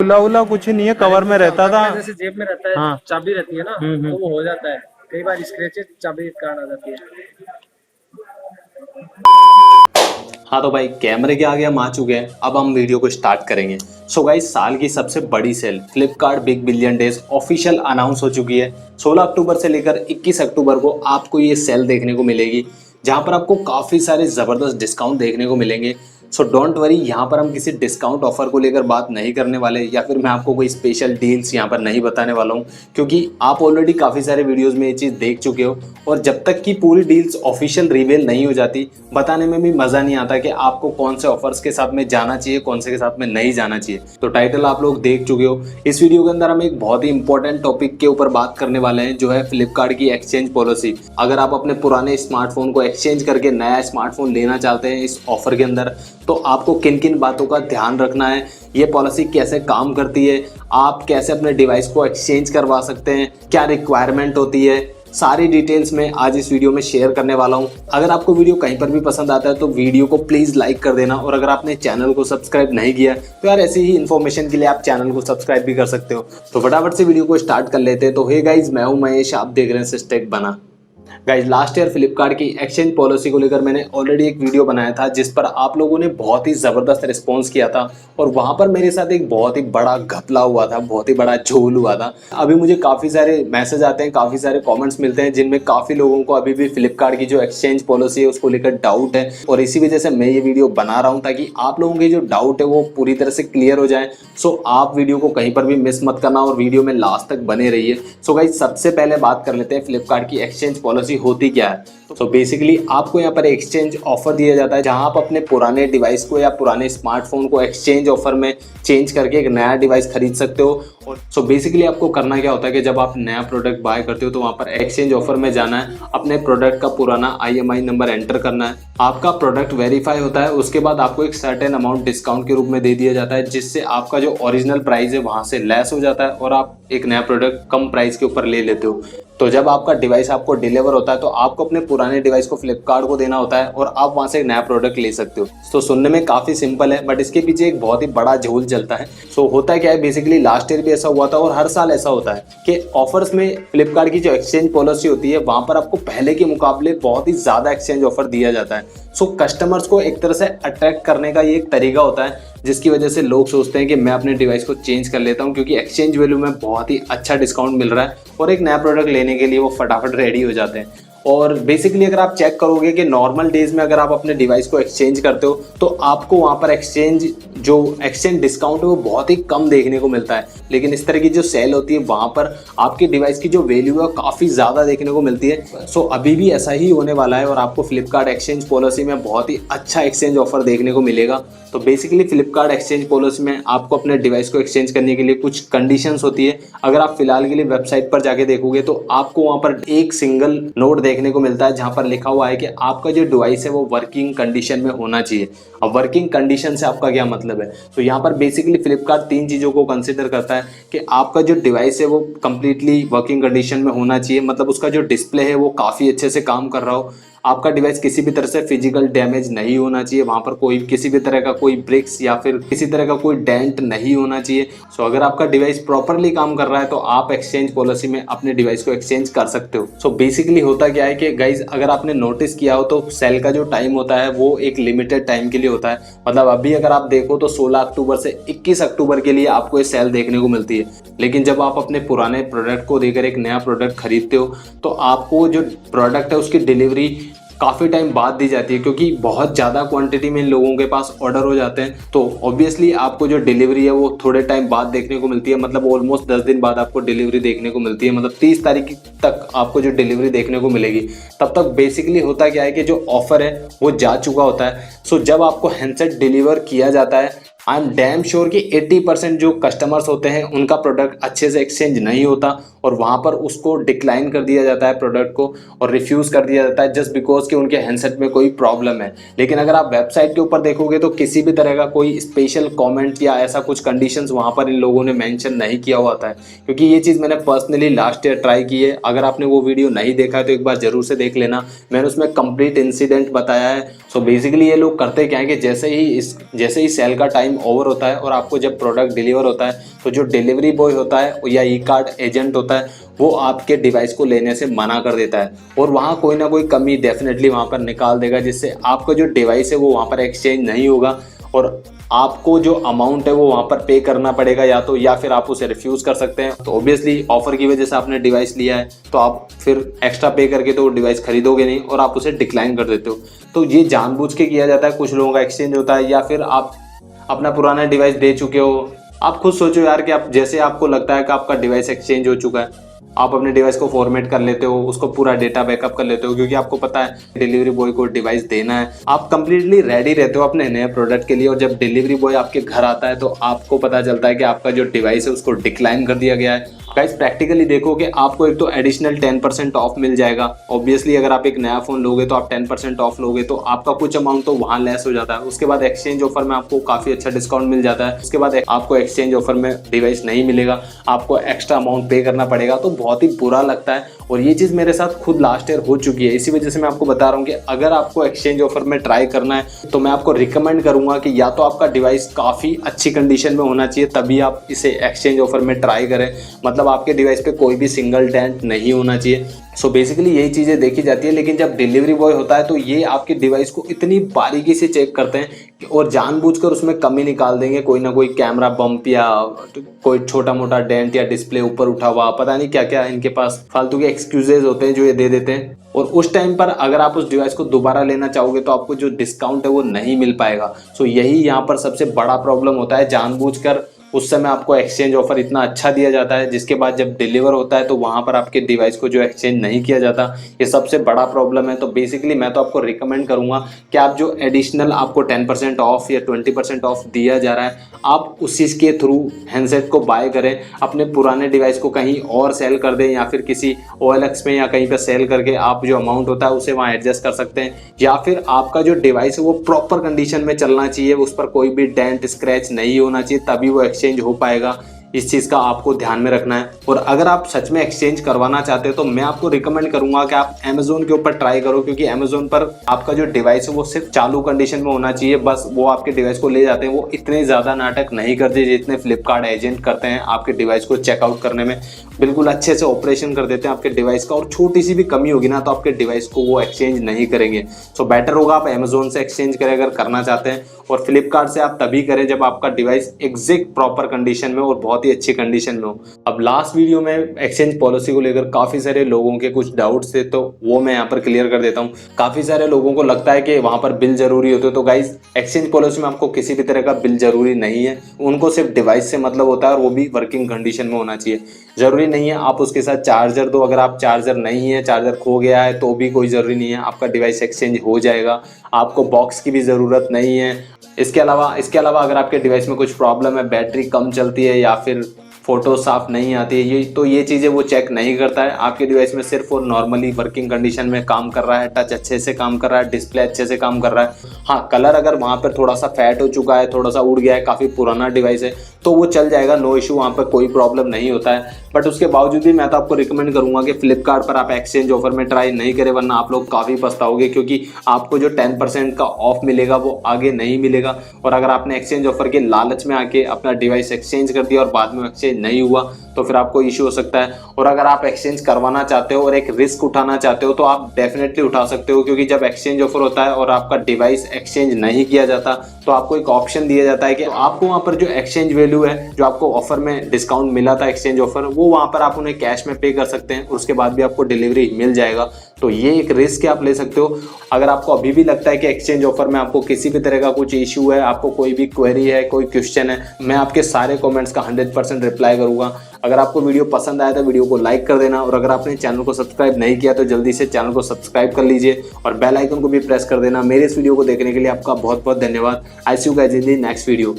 खुला उला कुछ नहीं है, कवर में रहता था। जैसे जेब में रहता है, हाँ। चाबी रहती है ना, हम्म। तो वो हो जाता है कई बार, स्क्रैचेस चाबी के कारण आ जाती है। हाँ तो भाई कैमरे के आगे हम आ चुके हैं, अब हम वीडियो को स्टार्ट करेंगे। सो गाइस, साल की सबसे बड़ी sale Flipkart big billion days official announce हो चुकी है। 16 अक्टूबर से लेकर 21 अक्टूबर को आपको ये सेल देखने को मिलेगी, जहां पर आपको काफी सारे जबरदस्त डिस्काउंट देखने को मिलेंगे। सो डोंट वरी, यहाँ पर हम किसी डिस्काउंट ऑफर को लेकर बात नहीं करने वाले, या फिर मैं आपको कोई स्पेशल डील्स यहाँ पर नहीं बताने वाला हूँ, क्योंकि आप ऑलरेडी काफ़ी सारे वीडियोस में ये चीज़ देख चुके हो। और जब तक कि पूरी डील्स ऑफिशियल रिवील नहीं हो जाती, बताने में भी मज़ा नहीं आता कि आपको कौन से ऑफर्स के साथ में जाना चाहिए, कौन से के साथ में नहीं जाना चाहिए। तो टाइटल आप लोग देख चुके हो। इस वीडियो के अंदर हम एक बहुत ही इंपॉर्टेंट टॉपिक के ऊपर बात करने वाले हैं, जो है फ्लिपकार्ट की एक्सचेंज पॉलिसी। अगर आप अपने पुराने स्मार्टफोन को एक्सचेंज करके नया स्मार्टफोन लेना चाहते हैं इस ऑफर के अंदर, तो आपको किन किन बातों का ध्यान रखना है, ये पॉलिसी कैसे काम करती है, आप कैसे अपने डिवाइस को एक्सचेंज करवा सकते हैं, क्या रिक्वायरमेंट होती है, सारी डिटेल्स में आज इस वीडियो में शेयर करने वाला हूं। अगर आपको वीडियो कहीं पर भी पसंद आता है तो वीडियो को प्लीज लाइक कर देना, और अगर आपने चैनल को सब्सक्राइब नहीं किया तो यार ऐसी ही इन्फॉर्मेशन के लिए आप चैनल को सब्सक्राइब भी कर सकते हो। तो फटाफट से वीडियो को स्टार्ट कर लेते हैं। तो हे गाइज, मैं हूं महेश, आप देख रहे हैं सिस्टेक बना। गाइज, लास्ट ईयर फ्लिपकार्ट की एक्सचेंज पॉलिसी को लेकर मैंने ऑलरेडी एक वीडियो बनाया था, जिस पर आप लोगों ने बहुत ही ज़बरदस्त रिस्पॉन्स किया था, और वहां पर मेरे साथ एक बहुत ही बड़ा घपला हुआ था, बहुत ही बड़ा झोल हुआ था। अभी मुझे काफ़ी सारे मैसेज आते हैं, काफ़ी सारे कमेंट्स मिलते हैं, जिनमें काफ़ी लोगों को अभी भी फ्लिपकार्ट की जो एक्सचेंज पॉलिसी है उसको लेकर डाउट है, और इसी वजह से मैं ये वीडियो बना रहा हूँ, ताकि आप लोगों के जो डाउट है वो पूरी तरह से क्लियर हो जाए। सो आप वीडियो को कहीं पर भी मिस मत करना, और वीडियो में लास्ट तक बने रहिए। सो गाइज, सबसे पहले बात कर लेते हैं फ्लिपकार्ट की एक्सचेंज पॉलिसी होती क्या है। तो बेसिकली आपको यहाँ पर एक्सचेंज ऑफर दिया जाता है, जहां आप अपने पुराने डिवाइस को या पुराने स्मार्टफोन को एक्सचेंज ऑफर में चेंज करके एक नया डिवाइस खरीद सकते हो। और सो बेसिकली आपको करना क्या होता है कि जब आप नया प्रोडक्ट बाय करते हो तो वहां पर एक्सचेंज ऑफर में जाना है, अपने प्रोडक्ट का पुराना IMI नंबर एंटर करना है, आपका प्रोडक्ट वेरीफाई होता है, उसके बाद आपको एक सर्टेन अमाउंट डिस्काउंट के रूप में दे दिया जाता है, जिससे आपका जो ओरिजिनल प्राइस है वहां से लेस हो जाता है, और आप एक नया प्रोडक्ट कम प्राइस के ऊपर ले लेते हो। तो जब आपका डिवाइस आपको डिलीवर होता है तो आपको अपने पुराने डिवाइस को फ्लिपकार्ट को देना होता है, और आप वहां से एक नया प्रोडक्ट ले सकते हो। तो सुनने में काफी सिंपल है, बट इसके पीछे एक बहुत ही बड़ा झोल चलता है। सो होता क्या है, बेसिकली लास्ट ईयर भी ऐसा हुआ था, और हर साल ऐसा होता है कि ऑफर्स में फ्लिपकार्ट की जो एक्सचेंज पॉलिसी होती है वहां पर आपको पहले के मुकाबले बहुत ही ज्यादा एक्सचेंज ऑफर दिया जाता है। सो कस्टमर्स को एक तरह से अट्रैक्ट करने का ये एक तरीका होता है, जिसकी वजह से लोग सोचते हैं कि मैं अपने डिवाइस को चेंज कर लेता हूं, क्योंकि एक्सचेंज वैल्यू में बहुत ही अच्छा डिस्काउंट मिल रहा है, और एक नया प्रोडक्ट लेने के लिए वो फटाफट रेडी हो जाते हैं। और बेसिकली अगर आप चेक करोगे कि नॉर्मल डेज में अगर आप अपने डिवाइस को एक्सचेंज करते हो तो आपको वहां पर एक्सचेंज डिस्काउंट है वो बहुत ही कम देखने को मिलता है, लेकिन इस तरह की जो सेल होती है वहां पर आपके डिवाइस की जो वैल्यू है काफी ज्यादा देखने को मिलती है। सो अभी भी ऐसा ही होने वाला है, और आपको फ्लिपकार्ट एक्सचेंज पॉलिसी में बहुत ही अच्छा एक्सचेंज ऑफर देखने को मिलेगा। तो बेसिकली फ्लिपकार्ट एक्सचेंज पॉलिसी में आपको अपने डिवाइस को एक्सचेंज करने के लिए कुछ कंडीशंस होती है। अगर आप फिलहाल के लिए वेबसाइट पर जाके देखोगे तो आपको वहां पर एक सिंगल नोट देखने को मिलता है, जहां पर लिखा हुआ है कि आपका जो डिवाइस है वो वर्किंग कंडीशन में होना चाहिए। अब वर्किंग कंडीशन से आपका क्या मतलब है, तो यहाँ पर बेसिकली फ्लिपकार्ट तीन चीज़ों को कंसिडर करता है कि आपका जो डिवाइस है वो कंप्लीटली वर्किंग कंडीशन में होना चाहिए, मतलब उसका जो डिस्प्ले है वो काफ़ी अच्छे से काम कर रहा हो, आपका डिवाइस किसी भी तरह से फिजिकल डैमेज नहीं होना चाहिए, वहां पर कोई किसी भी तरह का कोई ब्रिक्स या फिर किसी तरह का कोई डेंट नहीं होना चाहिए। सो अगर आपका डिवाइस प्रॉपरली काम कर रहा है तो आप एक्सचेंज पॉलिसी में अपने डिवाइस को एक्सचेंज कर सकते हो। सो बेसिकली होता क्या है कि गाइज, अगर आपने नोटिस किया हो तो सेल का जो टाइम होता है वो एक लिमिटेड टाइम के लिए होता है। मतलब अभी अगर आप देखो तो 16 अक्टूबर से 21 अक्टूबर के लिए आपको ये सेल देखने को मिलती है, लेकिन जब आप अपने पुराने प्रोडक्ट को देकर एक नया प्रोडक्ट खरीदते हो तो आपको जो प्रोडक्ट है उसकी डिलीवरी काफ़ी टाइम बाद दी जाती है, क्योंकि बहुत ज़्यादा क्वांटिटी में इन लोगों के पास ऑर्डर हो जाते हैं। तो ऑब्वियसली आपको जो डिलीवरी है वो थोड़े टाइम बाद देखने को मिलती है, मतलब ऑलमोस्ट 10 दिन बाद आपको डिलीवरी देखने को मिलती है, मतलब 30 तारीख तक आपको जो डिलीवरी देखने को मिलेगी। तब तक बेसिकली होता क्या है कि जो ऑफर है वो जा चुका होता है। सो जब आपको हैंडसेट डिलीवर किया जाता है, आई एम डैम श्योर कि 80% जो कस्टमर्स होते हैं उनका प्रोडक्ट अच्छे से एक्सचेंज नहीं होता, और वहां पर उसको डिक्लाइन कर दिया जाता है प्रोडक्ट को, और रिफ्यूज कर दिया जाता है जस्ट बिकॉज कि उनके हैंडसेट में कोई प्रॉब्लम है। लेकिन अगर आप वेबसाइट के ऊपर देखोगे तो किसी भी तरह का कोई स्पेशल कमेंट या ऐसा कुछ कंडीशंस वहां पर इन लोगों ने मेंशन नहीं किया हुआ था, क्योंकि ये चीज़ मैंने पर्सनली लास्ट ईयर ट्राई की है। अगर आपने वो वीडियो नहीं देखा है तो एक बार जरूर से देख लेना, मैंने उसमें कंप्लीट इंसिडेंट बताया है। सो बेसिकली ये लोग करते क्या है कि जैसे ही सेल का टाइम ओवर होता है और आपको जब प्रोडक्ट डिलीवर होता है तो जो डिलीवरी बॉय होता है या ई कार्ड एजेंट होता है वो आपके डिवाइस को लेने से मना कर देता है और वहाँ कोई ना कोई कमी डेफिनेटली वहाँ पर निकाल देगा, जिससे आपका जो डिवाइस है वो वहाँ पर एक्सचेंज नहीं होगा और आपको जो अमाउंट है वो वहाँ पर पे करना पड़ेगा या फिर आप उसे रिफ्यूज़ कर सकते हैं। तो ऑब्वियसली ऑफर की वजह से आपने डिवाइस लिया है तो आप फिर एक्स्ट्रा पे करके तो वो डिवाइस खरीदोगे नहीं और आप उसे डिक्लाइन कर देते हो। तो ये जानबूझ के किया जाता है, कुछ लोगों का एक्सचेंज होता है या फिर आप अपना पुराना डिवाइस दे चुके हो। आप खुद सोचो यार कि आप जैसे आपको लगता है कि आपका डिवाइस एक्सचेंज हो चुका है, आप अपने डिवाइस को फॉर्मेट कर लेते हो, उसको पूरा डेटा बैकअप कर लेते हो क्योंकि आपको पता है डिलीवरी बॉय को डिवाइस देना है। आप कंप्लीटली रेडी रहते हो अपने नए प्रोडक्ट के लिए और जब डिलीवरी बॉय आपके घर आता है तो आपको पता चलता है कि आपका जो डिवाइस है उसको डिक्लाइन कर दिया गया है। गाइस प्रैक्टिकली देखो कि आपको एक तो एडिशनल 10% ऑफ मिल जाएगा। ऑब्वियसली अगर आप एक नया फोन लोगे तो आप 10% ऑफ लोगे तो आपका कुछ अमाउंट तो वहाँ लेस हो जाता है। उसके बाद एक्सचेंज ऑफर में आपको काफ़ी अच्छा डिस्काउंट मिल जाता है। उसके बाद आपको एक्सचेंज ऑफर में डिवाइस नहीं मिलेगा, आपको एक्स्ट्रा अमाउंट पे करना पड़ेगा, तो बहुत ही बुरा लगता है। और ये चीज़ मेरे साथ खुद लास्ट ईयर हो चुकी है। इसी वजह से मैं आपको बता रहा हूँ कि अगर आपको एक्सचेंज ऑफर में ट्राई करना है तो मैं आपको रिकमेंड करूँगा कि या तो आपका डिवाइस काफ़ी अच्छी कंडीशन में होना चाहिए तभी आप इसे एक्सचेंज ऑफर में ट्राई करें, मतलब आपके डिवाइस पे कोई भी सिंगल डेंट नहीं होना चाहिए। सो बेसिकली यही चीज़ें देखी जाती है। लेकिन जब डिलीवरी बॉय होता है तो ये आपके डिवाइस को इतनी बारीकी से चेक करते हैं और जानबूझकर उसमें कमी निकाल देंगे, कोई ना कोई कैमरा बम्प या कोई छोटा मोटा डेंट या डिस्प्ले ऊपर उठा हुआ, पता नहीं क्या क्या इनके पास फालतू के एक्सक्यूजेज होते हैं जो ये दे देते हैं। और उस टाइम पर अगर आप उस डिवाइस को दोबारा लेना चाहोगे तो आपको जो डिस्काउंट है वो नहीं मिल पाएगा। सो यही यहाँ पर सबसे बड़ा प्रॉब्लम होता है। जानबूझकर उस समय आपको एक्सचेंज ऑफर इतना अच्छा दिया जाता है जिसके बाद जब डिलीवर होता है तो वहाँ पर आपके डिवाइस को जो एक्सचेंज नहीं किया जाता, ये सबसे बड़ा प्रॉब्लम है। तो बेसिकली मैं तो आपको रिकमेंड करूँगा कि आप जो एडिशनल आपको 10% ऑफ या 20% ऑफ दिया जा रहा है आप उस चीज़ के थ्रू हैंडसेट को बाय करें, अपने पुराने डिवाइस को कहीं और सेल कर दें या फिर किसी OLX में या कहीं पर सेल करके आप जो अमाउंट होता है उसे वहाँ एडजस्ट कर सकते हैं। या फिर आपका जो डिवाइस है वो प्रॉपर कंडीशन में चलना चाहिए, उस पर कोई भी डेंट स्क्रैच नहीं होना चाहिए, तभी वो एक्सचेंज हो पाएगा। इस चीज़ का आपको ध्यान में रखना है। और अगर आप सच में एक्सचेंज करवाना चाहते हो तो मैं आपको रिकमेंड करूंगा कि आप अमेजोन के ऊपर ट्राई करो, क्योंकि अमेजोन पर आपका जो डिवाइस है वो सिर्फ चालू कंडीशन में होना चाहिए, बस वो आपके डिवाइस को ले जाते हैं। वो इतने ज़्यादा नाटक नहीं करते जितने फ्लिपकार्ट एजेंट करते हैं आपके डिवाइस को चेकआउट करने में। बिल्कुल अच्छे से ऑपरेशन कर देते हैं आपके डिवाइस का, और छोटी सी भी कमी होगी ना तो आपके डिवाइस को वो एक्सचेंज नहीं करेंगे। सो बेटर होगा आप अमेजोन से एक्सचेंज करें अगर करना चाहते हैं, और फ्लिपकार्ट से आप तभी करें जब आपका डिवाइस एग्जैक्ट प्रॉपर कंडीशन में और बहुत ही अच्छी कंडीशन में हो। अब लास्ट वीडियो में एक्सचेंज पॉलिसी को लेकर काफ़ी सारे लोगों के कुछ डाउट्स थे तो वो मैं यहाँ पर क्लियर कर देता हूँ। काफ़ी सारे लोगों को लगता है कि वहाँ पर बिल जरूरी होते, तो गाइज एक्सचेंज पॉलिसी में आपको किसी भी तरह का बिल जरूरी नहीं है। उनको सिर्फ डिवाइस से मतलब होता है और वो भी वर्किंग कंडीशन में होना चाहिए। जरूरी नहीं है आप उसके साथ चार्जर दो, अगर आप चार्जर नहीं है, चार्जर खो गया है तो भी कोई ज़रूरी नहीं है, आपका डिवाइस एक्सचेंज हो जाएगा। आपको बॉक्स की भी ज़रूरत नहीं है। इसके अलावा अगर आपके डिवाइस में कुछ प्रॉब्लम है, बैटरी कम चलती है या फिर फ़ोटो साफ नहीं आती है, ये चीज़ें वो चेक नहीं करता है। आपके डिवाइस में सिर्फ वो नॉर्मली वर्किंग कंडीशन में काम कर रहा है, टच अच्छे से काम कर रहा है, डिस्प्ले अच्छे से काम कर रहा है। हाँ, कलर अगर वहाँ पर थोड़ा सा फैट हो चुका है, थोड़ा सा उड़ गया है, काफ़ी पुराना डिवाइस है तो वो चल जाएगा, नो इशू, वहाँ पर कोई प्रॉब्लम नहीं होता है। बट उसके बावजूद भी मैं तो आपको रिकमेंड करूँगा कि फ्लिपकार्ट पर आप एक्सचेंज ऑफर में ट्राई नहीं करें, वरना आप लोग काफ़ी पछताओगे, क्योंकि आपको जो 10% का ऑफ मिलेगा वो आगे नहीं मिलेगा। और अगर आपने एक्सचेंज ऑफर के लालच में आके अपना डिवाइस एक्सचेंज कर दिया और बाद में एक्सचेंज नहीं हुआ तो फिर आपको इश्यू हो सकता है। और अगर आप एक्सचेंज करवाना चाहते हो और एक रिस्क उठाना चाहते हो तो आप डेफिनेटली उठा सकते हो, क्योंकि जब एक्सचेंज ऑफर होता है और आपका डिवाइस एक्सचेंज नहीं किया जाता तो आपको एक ऑप्शन दिया जाता है कि आपको वहाँ पर जो एक्सचेंज वैल्यू है, जो आपको ऑफर में डिस्काउंट मिला था एक्सचेंज ऑफर, वो वहाँ पर आप उन्हें कैश में पे कर सकते हैं, उसके बाद भी आपको डिलीवरी मिल जाएगा। तो ये एक रिस्क आप ले सकते हो। अगर आपको अभी भी लगता है कि एक्सचेंज ऑफर में आपको किसी भी तरह का कुछ इशू है, आपको कोई भी क्वेरी है, कोई क्वेश्चन है, मैं आपके सारे कमेंट्स का 100% रिप्लाई करूंगा। अगर आपको वीडियो पसंद आया तो वीडियो को लाइक कर देना, और अगर आपने चैनल को सब्सक्राइब नहीं किया तो जल्दी से चैनल को सब्सक्राइब कर लीजिए और बेल आइकन को भी प्रेस कर देना। मेरे इस वीडियो को देखने के लिए आपका बहुत बहुत धन्यवाद। I see you guys in the next video.